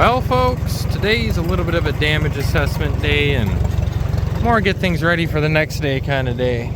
Well folks, today's a little bit of a damage assessment day and more get things ready for the next day kind of day.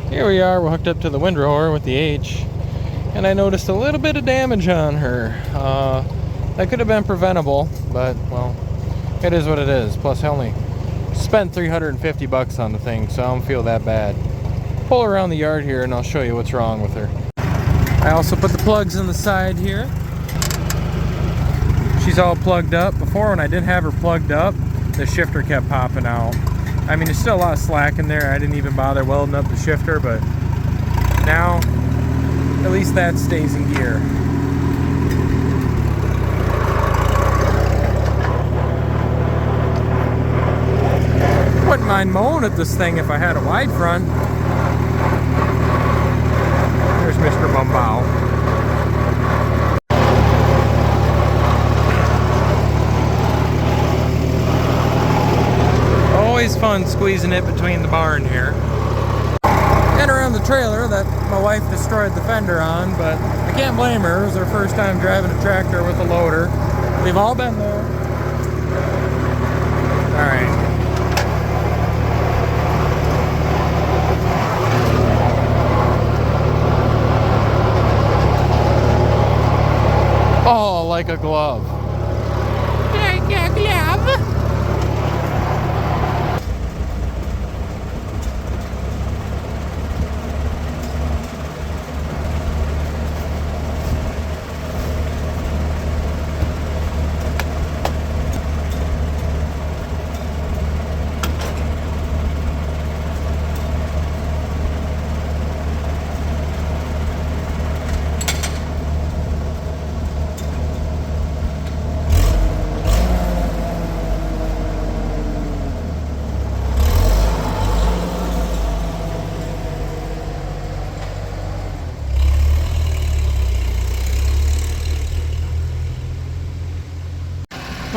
Here we are, we're hooked up to the windrower with the H, and I noticed a little bit of damage on her. That could have been preventable, but well, it is what it is. Plus I only spent $350 on the thing, so I don't feel that bad. Pull her around the yard here and I'll show you what's wrong with her. I also put the plugs in the side here. She's all plugged up. Before, when I did have her plugged up, the shifter kept popping out. I mean, there's still a lot of slack in there. I didn't even bother welding up the shifter, but now at least that stays in gear. Wouldn't mind mowing at this thing if I had a wide front. There's Mr. Bumbao. Always fun squeezing it between the barn here. And around the trailer that my wife destroyed the fender on, but I can't blame her. It was her first time driving a tractor with a loader. We've all been there. Alright. Oh, like a glove. Like a glove.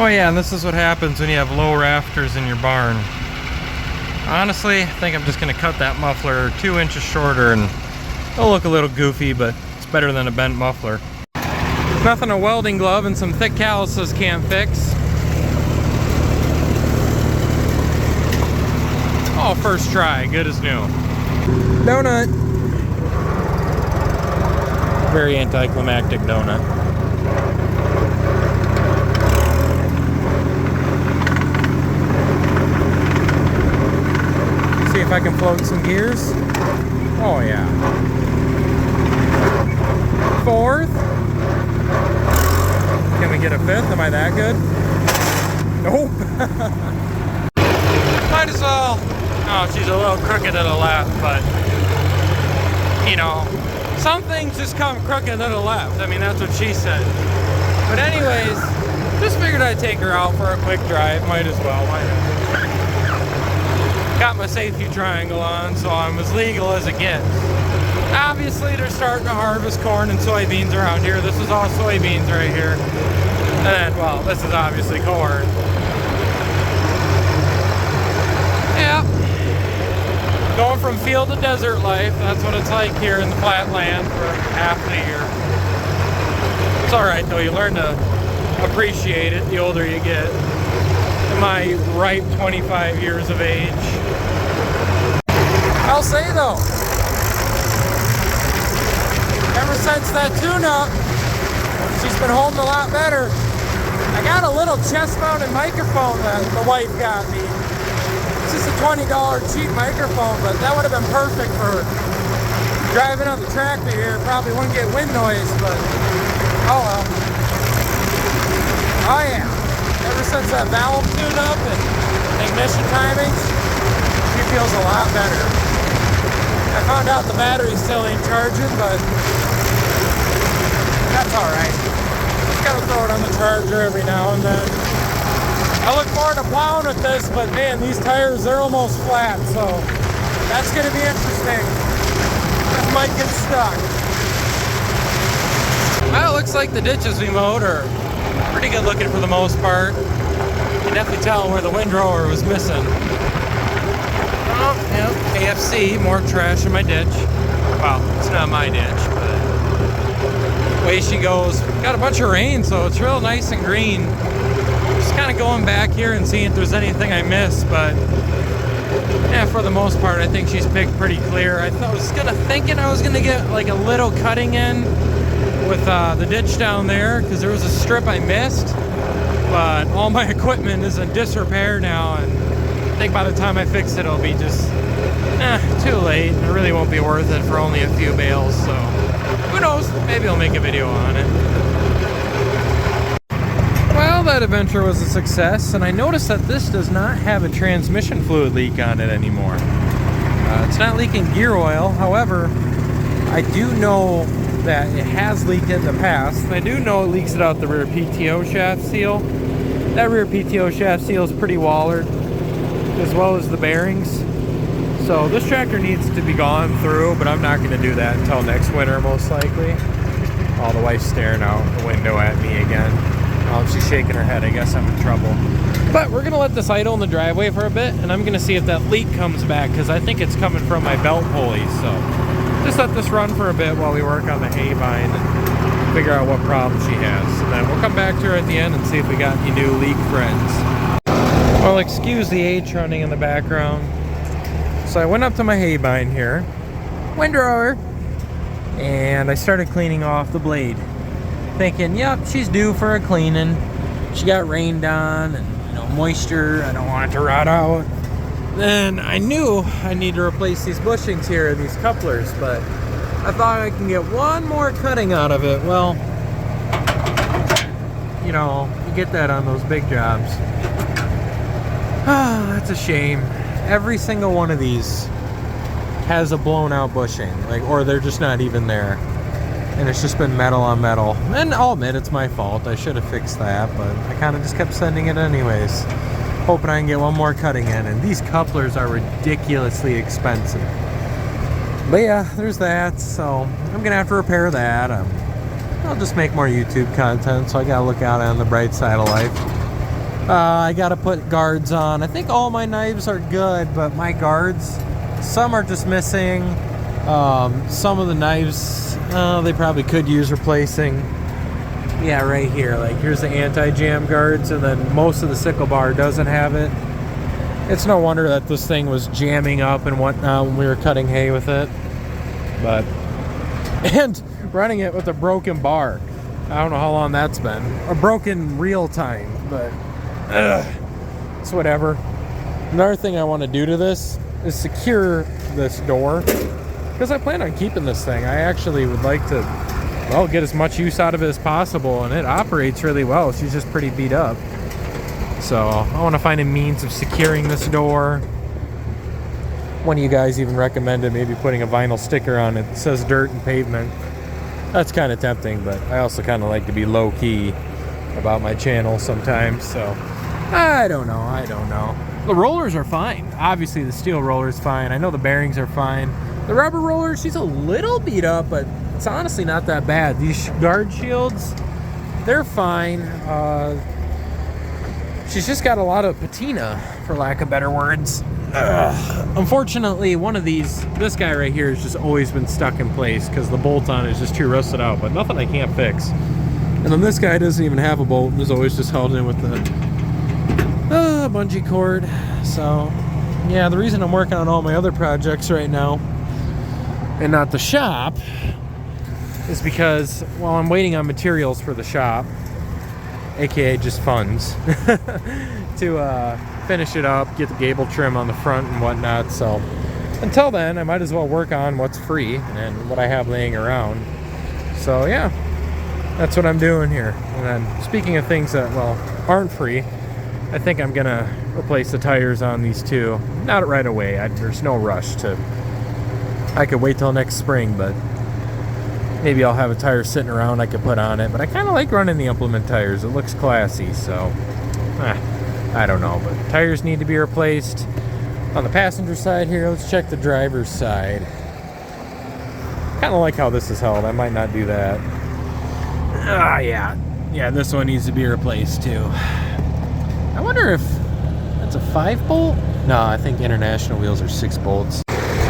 Oh yeah, and this is what happens when you have low rafters in your barn. Honestly, I think I'm just going to cut that muffler 2 inches shorter and it'll look a little goofy, but it's better than a bent muffler. Nothing a welding glove and some thick calluses can't fix. Oh, first try, good as new. Donut. Very anticlimactic donut. If I can float some gears. Oh yeah. Fourth. Can we get a fifth? Am I that good? Nope. Might as well. Oh, she's a little crooked at the left, but you know, some things just come crooked at the left. I mean, that's what she said. But anyways, just figured I'd take her out for a quick drive. Might as well. Why not? Got my safety triangle on, so I'm as legal as it gets. Obviously, they're starting to harvest corn and soybeans around here. This is all soybeans right here. And then, well, this is obviously corn. Yeah. Going from field to desert life, that's what it's like here in the flat land for half the year. It's alright though, you learn to appreciate it the older you get. My ripe 25 years of age. I'll say though, ever since that tune-up, she's been holding a lot better. I got a little chest-mounted microphone that the wife got me. It's just a $20 cheap microphone, but that would have been perfect for driving on the tractor here. Probably wouldn't get wind noise, but oh well. Oh yeah. Ever since that valve tune-up and ignition timings, she feels a lot better. I found out the battery still ain't charging, but that's alright. Just gotta throw it on the charger every now and then. I look forward to plowing with this, but man, these tires, they're almost flat, so that's gonna be interesting. This might get stuck. Well, it looks like the ditches we mowed are pretty good looking for the most part. You can definitely tell where the windrower was missing. Oh, yep, KFC, more trash in my ditch. Well, it's not my ditch, but away she goes. Got a bunch of rain, so it's real nice and green. Just kind of going back here and seeing if there's anything I missed, but yeah, for the most part, I think she's picked pretty clear. I was thinking I was gonna get like a little cutting in with the ditch down there, because there was a strip I missed, but all my equipment is in disrepair now, and I think by the time I fix it, it'll be just too late. It really won't be worth it for only a few bales, so who knows, maybe I'll make a video on it. Well, that adventure was a success, and I noticed that this does not have a transmission fluid leak on it anymore. It's not leaking gear oil. However, I do know that it has leaked in the past, and I do know it leaks it out the rear PTO shaft seal. That rear PTO shaft seal is pretty wallered, as well as the bearings. So this tractor needs to be gone through, but I'm not going to do that until next winter, most likely. Oh, the wife's staring out the window at me again. Oh, she's shaking her head. I guess I'm in trouble. But we're going to let this idle in the driveway for a bit, and I'm going to see if that leak comes back, because I think it's coming from my belt pulleys. So just let this run for a bit while we work on the Haybine and figure out what problem she has. And then we'll come back to her at the end and see if we got any new leak friends. Well, excuse the H running in the background. So I went up to my Haybine here, windrower, and I started cleaning off the blade, thinking, yep, she's due for a cleaning. She got rained on, and moisture, I don't want it to rot out. Then I knew I need to replace these bushings here, these couplers, but I thought I can get one more cutting out of it. Well, you get that on those big jobs. Ah, that's a shame. Every single one of these has a blown out bushing, or they're just not even there, and it's just been metal on metal. And I'll admit it's my fault. I should have fixed that, but I kind of just kept sending it anyways, hoping I can get one more cutting in. And these couplers are ridiculously expensive. But yeah, there's that. So I'm gonna have to repair that. I'll just make more YouTube content, so I gotta look out on the bright side of life. I gotta put guards on. I think all my knives are good, but my guards, some are just missing. Some of the knives, they probably could use replacing. Yeah, right here. Here's the anti-jam guards, and then most of the sickle bar doesn't have it. It's no wonder that this thing was jamming up and whatnot when we were cutting hay with it. And running it with a broken bar. I don't know how long that's been. A broken real time, but it's whatever. Another thing I want to do to this is secure this door, because I plan on keeping this thing. I actually would like to, get as much use out of it as possible, and it operates really well. She's just pretty beat up. So I want to find a means of securing this door. One of you guys even recommended maybe putting a vinyl sticker on it that says dirt and pavement. That's kind of tempting, but I also kind of like to be low-key about my channel sometimes, so I don't know. The rollers are fine. Obviously the steel roller is fine. I know the bearings are fine. The rubber roller, she's a little beat up, but it's honestly not that bad. These guard shields, they're fine. She's just got a lot of patina, for lack of better words. Unfortunately, one of these, this guy right here, has just always been stuck in place because the bolt on is just too rusted out, but nothing I can't fix. And then this guy doesn't even have a bolt and is always just held in with the bungee cord. So yeah, the reason I'm working on all my other projects right now and not the shop is because while I'm waiting on materials for the shop, aka just funds, to finish it up, get the gable trim on the front and whatnot. So until then, I might as well work on what's free and what I have laying around. So yeah, that's what I'm doing here. And then speaking of things that, aren't free, I think I'm gonna replace the tires on these two. Not right away. There's no rush to. I could wait till next spring, but maybe I'll have a tire sitting around I could put on it. But I kind of like running the implement tires. It looks classy, so I don't know. But tires need to be replaced. On the passenger side here, let's check the driver's side. Kind of like how this is held. I might not do that. Yeah, this one needs to be replaced too. I wonder if that's a 5 bolt? No, I think international wheels are 6 bolts.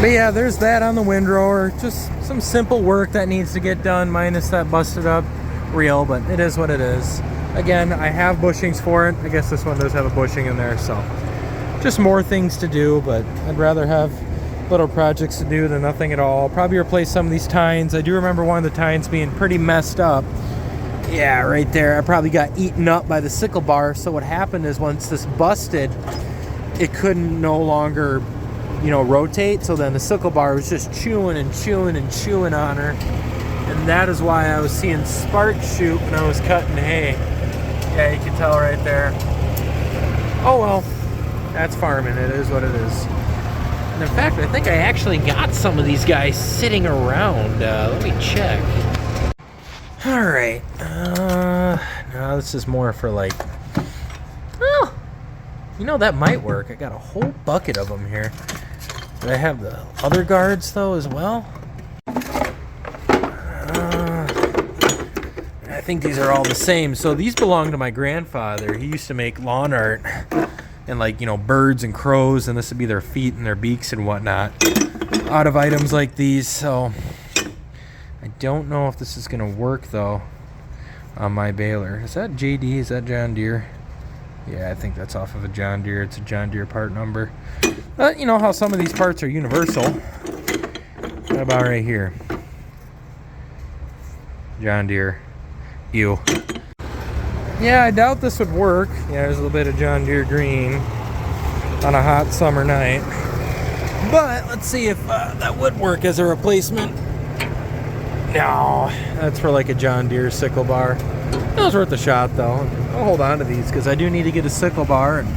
But yeah, there's that on the windrower. Just some simple work that needs to get done, minus that busted up reel, but it is what it is. Again, I have bushings for it. I guess this one does have a bushing in there, so just more things to do, but I'd rather have little projects to do than nothing at all. I'll probably replace some of these tines. I do remember one of the tines being pretty messed up. Yeah, right there. I probably got eaten up by the sickle bar. So what happened is once this busted, it couldn't no longer, you know, rotate. So then the sickle bar was just chewing and chewing and chewing on her. And that is why I was seeing sparks shoot when I was cutting hay. Yeah, you can tell right there. Oh well, that's farming. It is what it is. And in fact, I think I actually got some of these guys sitting around. Let me check. All right. No, this is more for like, well, you know, that might work. I got a whole bucket of them here. Do I have the other guards though as well? I think these are all the same. So these belong to my grandfather. He used to make lawn art and, like, you know, birds and crows, and this would be their feet and their beaks and whatnot out of items like these. So I don't know if this is gonna work though on my baler. Is that JD? Is that John Deere? Yeah, I think that's off of a John Deere. It's a John Deere part number. But you know how some of these parts are universal. What about right here? John Deere. Ew. Yeah, I doubt this would work. Yeah, there's a little bit of John Deere green on a hot summer night. But let's see if that would work as a replacement. No, that's for like a John Deere sickle bar. It was worth a shot though. I'll hold on to these because I do need to get a sickle bar, and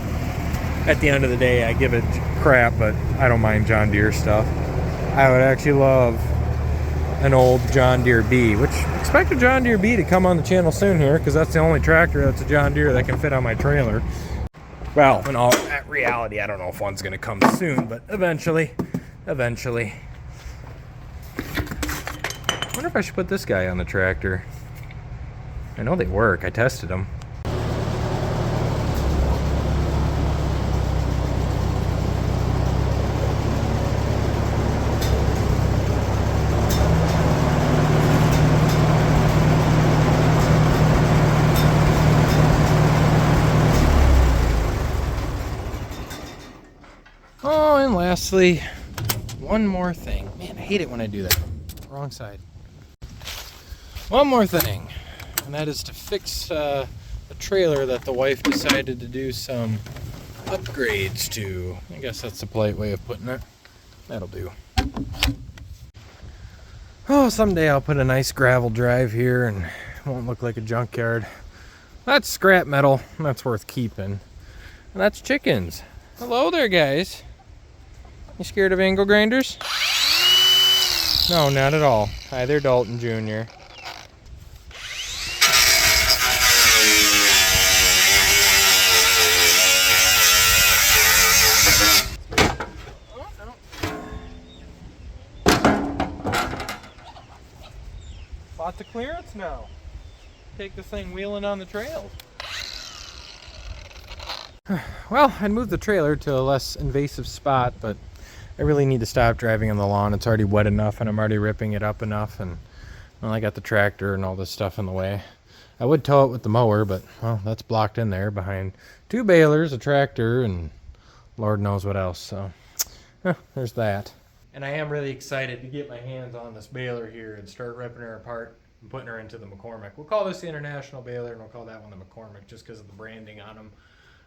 at the end of the day I give it crap, but I don't mind John Deere stuff. I would actually love an old John Deere B, which expect a John Deere B to come on the channel soon here, because that's the only tractor that's a John Deere that can fit on my trailer. Well, in all reality, I don't know if one's going to come soon, but eventually. I wonder if I should put this guy on the tractor. I know they work. I tested them. Oh, and lastly, one more thing. Man, I hate it when I do that. Wrong side. One more thing, and that is to fix a trailer that the wife decided to do some upgrades to. I guess that's the polite way of putting it. That'll do. Oh, someday I'll put a nice gravel drive here and it won't look like a junkyard. That's scrap metal. That's worth keeping. And that's chickens. Hello there, guys. You scared of angle grinders? No, not at all. Hi there, Dalton Jr. Lots of clearance now. Take this thing wheeling on the trails. Well, I'd moved the trailer to a less invasive spot, but I really need to stop driving on the lawn. It's already wet enough and I'm already ripping it up enough, and well, I got the tractor and all this stuff in the way. I would tow it with the mower, but well, that's blocked in there behind two balers, a tractor, and Lord knows what else. So there's that. And I am really excited to get my hands on this baler here and start ripping her apart and putting her into the McCormick. We'll call this the International baler, and we'll call that one the McCormick just because of the branding on them.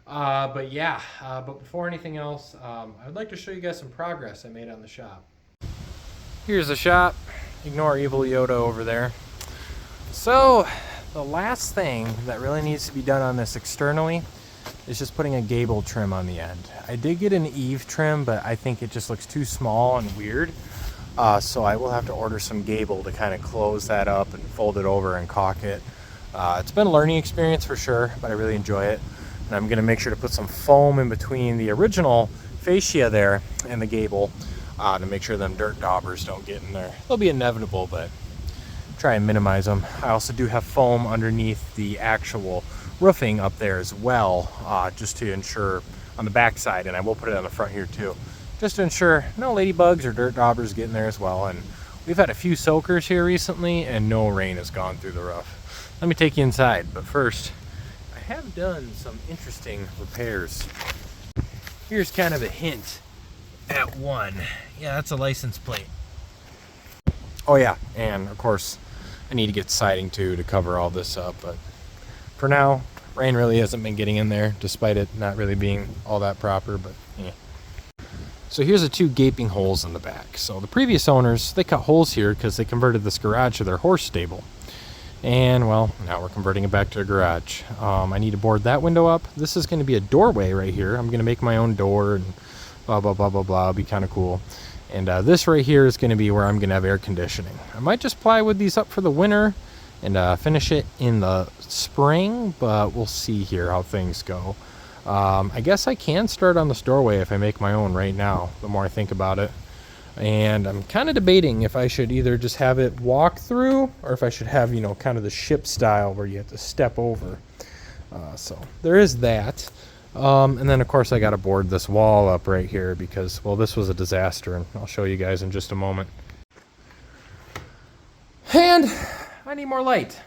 But yeah, but before anything else, I would like to show you guys some progress I made on the shop. Here's the shop. Ignore evil Yoda over there. So the last thing that really needs to be done on this externally is just putting a gable trim on the end. I did get an eave trim, but I think it just looks too small and weird. So I will have to order some gable to kind of close that up and fold it over and caulk it. It's been a learning experience for sure, but I really enjoy it. And I'm going to make sure to put some foam in between the original fascia there and the gable to make sure them dirt daubers don't get in there. They'll be inevitable, but try and minimize them. I also do have foam underneath the actual roofing up there as well, just to ensure on the back side, and I will put it on the front here too, just to ensure no ladybugs or dirt daubers get in there as well. And we've had a few soakers here recently, and no rain has gone through the roof. Let me take you inside, but first, I have done some interesting repairs. Here's kind of a hint at one. Yeah, that's a license plate. Oh yeah, and of course, I need to get siding too to cover all this up, but for now, rain really hasn't been getting in there, despite it not really being all that proper, but yeah. So here's the 2 gaping holes in the back. So the previous owners, they cut holes here because they converted this garage to their horse stable. And well, now we're converting it back to a garage. I need to board that window up. This is going to be a doorway right here. I'm going to make my own door and blah, blah, blah, blah, blah. It'll be kind of cool. And this right here is going to be where I'm going to have air conditioning. I might just plywood these up for the winter and finish it in the spring, but we'll see here how things go. I guess I can start on this doorway if I make my own right now, the more I think about it. And I'm kind of debating if I should either just have it walk through or if I should have, you know, kind of the ship style where you have to step over. So there is that. And then, of course, I got to board this wall up right here because, well, this was a disaster, and I'll show you guys in just a moment. And I need more light.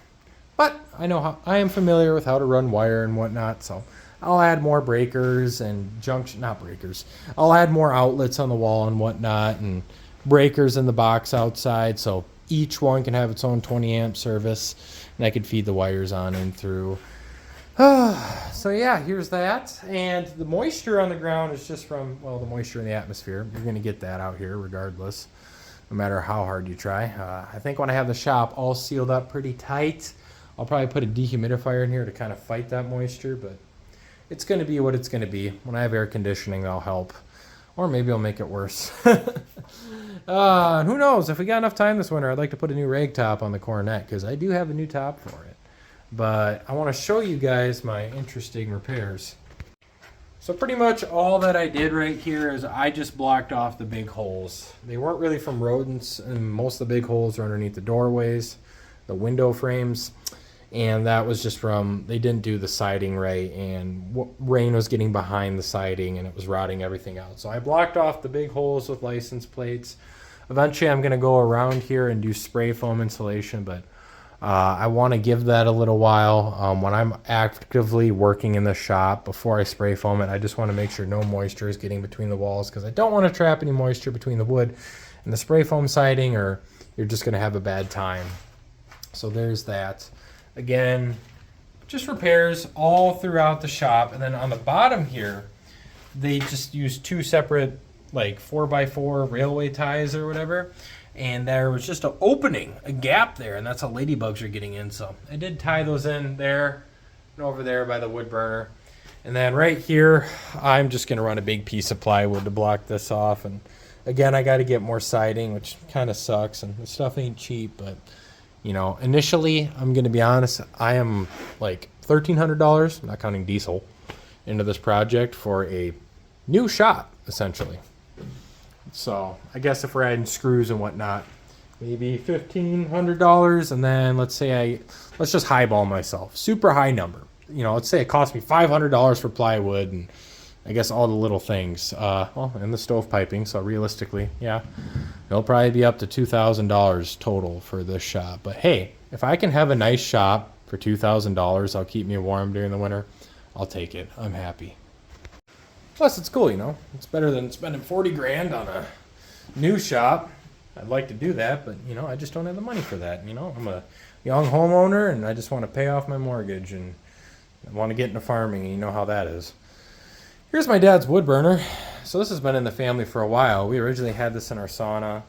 But I am familiar with how to run wire and whatnot, so I'll add more breakers and I'll add more outlets on the wall and whatnot, and breakers in the box outside, so each one can have its own 20 amp service, and I could feed the wires on and through. So yeah, here's that. And the moisture on the ground is just from, well, the moisture in the atmosphere. You're going to get that out here regardless, no matter how hard you try. I think when I have the shop all sealed up pretty tight, I'll probably put a dehumidifier in here to kind of fight that moisture, but it's going to be what it's going to be. When I have air conditioning, that'll help. Or maybe I'll make it worse. And who knows? If we got enough time this winter, I'd like to put a new rag top on the Coronet, because I do have a new top for it. But I want to show you guys my interesting repairs. So pretty much all that I did right here is I just blocked off the big holes. They weren't really from rodents, and most of the big holes are underneath the doorways, the window frames. And that was just from, they didn't do the siding right, and rain was getting behind the siding and it was rotting everything out. So I blocked off the big holes with license plates. Eventually I'm going to go around here and do spray foam insulation, but I want to give that a little while. When I'm actively working in the shop, before I spray foam it, I just want to make sure no moisture is getting between the walls, because I don't want to trap any moisture between the wood and the spray foam siding, or you're just going to have a bad time. So there's that. Again, just repairs all throughout the shop. And then on the bottom here, they just used 2 separate like 4x4 railway ties or whatever. And there was just an opening, a gap there, and that's how ladybugs are getting in. So I did tie those in there and over there by the wood burner. And then right here, I'm just going to run a big piece of plywood to block this off. And again, I got to get more siding, which kind of sucks. And the stuff ain't cheap, but you know, initially, I'm going to be honest, I am like $1,300, not counting diesel, into this project for a new shop, essentially. So I guess if we're adding screws and whatnot, maybe $1,500, and then let's just highball myself, super high number. You know, let's say it cost me $500 for plywood and I guess all the little things. Well, and the stove piping, so realistically, yeah, it'll probably be up to $2,000 total for this shop. But hey, if I can have a nice shop for $2,000, I'll keep me warm during the winter, I'll take it. I'm happy. Plus, it's cool, you know. It's better than spending 40 grand on a new shop. I'd like to do that, but, you know, I just don't have the money for that. You know, I'm a young homeowner, and I just want to pay off my mortgage, and I want to get into farming, and you know how that is. Here's my dad's wood burner. So this has been in the family for a while. We originally had this in our sauna,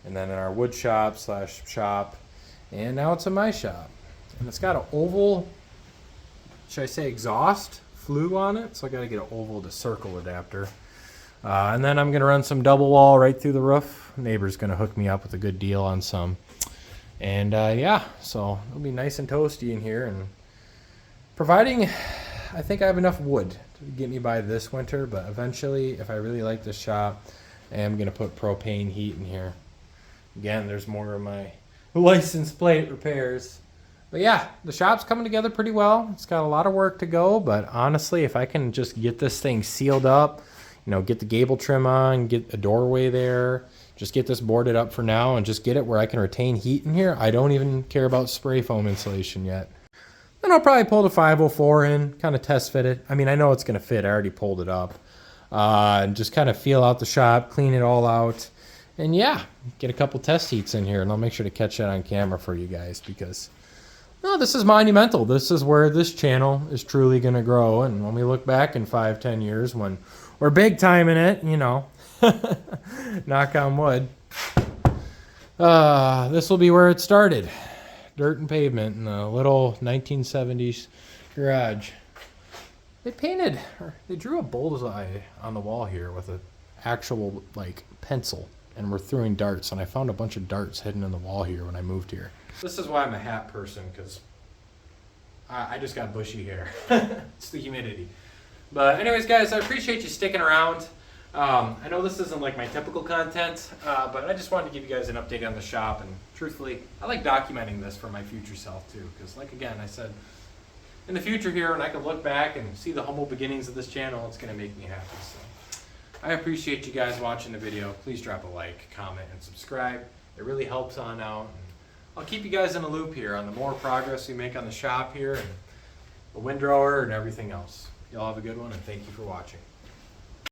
and then in our wood shop / shop, and now it's in my shop. And it's got an oval, should I say exhaust flue on it, so I got to get an oval to circle adapter. And then I'm going to run some double wall right through the roof. Neighbor's going to hook me up with a good deal on some. And yeah, so it'll be nice and toasty in here. And providing, I think I have enough wood to get me by this winter, but eventually, if I really like this shop, I am going to put propane heat in here. Again, there's more of my license plate repairs. But yeah, the shop's coming together pretty well. It's got a lot of work to go, but honestly, if I can just get this thing sealed up, you know, get the gable trim on, get a doorway there, just get this boarded up for now and just get it where I can retain heat in here. I don't even care about spray foam insulation yet. Then I'll probably pull the 504 in, kind of test fit it. I mean, I know it's going to fit. I already pulled it up. And just kind of feel out the shop, clean it all out. And yeah, get a couple test heats in here, and I'll make sure to catch that on camera for you guys because, no, this is monumental. This is where this channel is truly going to grow. And when we look back in 5-10 years, when we're big time in it, you know, knock on wood, this will be where it started. Dirt and pavement in a little 1970s garage. They painted, or they drew a bullseye on the wall here with an actual like pencil, and we're throwing darts, and I found a bunch of darts hidden in the wall here when I moved here. This is why I'm a hat person, because I just got bushy hair. It's the humidity. But anyways, guys, I appreciate you sticking around. I know this isn't like my typical content, but I just wanted to give you guys an update on the shop, and truthfully, I like documenting this for my future self too, because like again, I said, in the future here, when I can look back and see the humble beginnings of this channel, it's going to make me happy. So I appreciate you guys watching the video. Please drop a like, comment, and subscribe. It really helps on out. And I'll keep you guys in a loop here on the more progress we make on the shop here and the windrower and everything else. Y'all have a good one, and thank you for watching.